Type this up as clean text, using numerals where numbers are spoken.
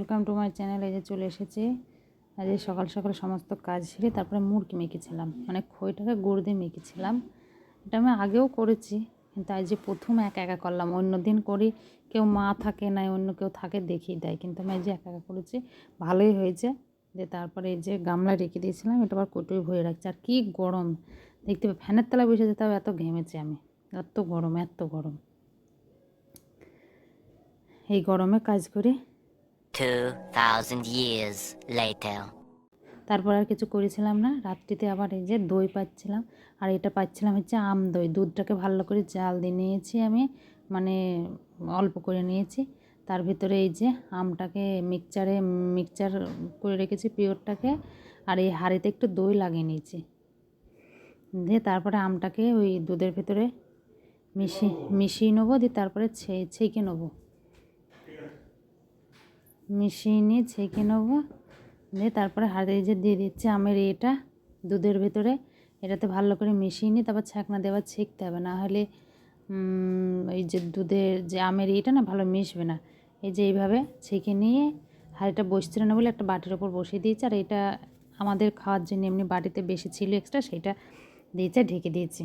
Welcome to my channel. এই যে চলে এসেছি আজ সকাল সকাল সমস্ত কাজ সেরে তারপরে মুরগি মেখেছিলাম, মানে খইটাকে গুড় দিয়ে মেখেছিলাম। এটা আমি আগেও করেছি, কিন্তু আজ যে প্রথম একা একা করলাম। অন্য দিন করি কেউ মা থাকে না, অন্য কেউ থাকে দেখিয়ে দেয়, কিন্তু আমি আজ যে একা একা করেছি, ভালোই হয়েছে। যে তারপরে এই যে গামলায় রেখে দিয়েছিলাম, এটা আবার কটুই ভরে রাখছি। আর কি গরম দেখতে, ফ্যানের তলায় বসে যেতে হবে, এত ঘেমেছি আমি, এত গরম এত গরম। এই গরমে কাজ করি। 2000 years later. তারপর আর কিছু করেছিলাম না। রাত্রিতে আবার এই যে দই পাচ্ছিলাম, আর এটা পাচ্ছিলাম হচ্ছে আম দই। দুধটাকে ভালো করে জাল দিয়ে নিয়েছি আমি, মানে অল্প করে নিয়েছি। তার ভিতরে এই যে আমটাকে মিক্সচার করে রেখেছি পিওরটাকে, আর এই হাঁড়িতে একটু দই লাগিয়ে নিয়েছি। দিয়ে তারপরে আমটাকে ওই দুধের ভিতরে মিশিয়ে নেবো, দিয়ে তারপরে ছেঁকে নেবো, মিশিয়ে নিয়ে ছেঁকে নেবো। দিয়ে তারপরে হাতে যে দিয়ে দিচ্ছি আমের এটা দুধের ভেতরে, এটাতে ভালো করে মিশিয়ে নিয়ে তারপর ছাঁকনা দেওয়া ছেঁকতে হবে, না হলে এই যে দুধের যে আমের এটা না ভালো মিশবে না। এই যে এইভাবে ছেঁকে নিয়ে হাঁড়িটা বসছিল না বলে একটা বাটির ওপর বসিয়ে দিয়েছি, আর এটা আমাদের খাওয়ার জন্য এমনি বাটিতে বেশি ছিল এক্সট্রা, সেইটা দিয়েছে, ঢেকে দিয়েছি।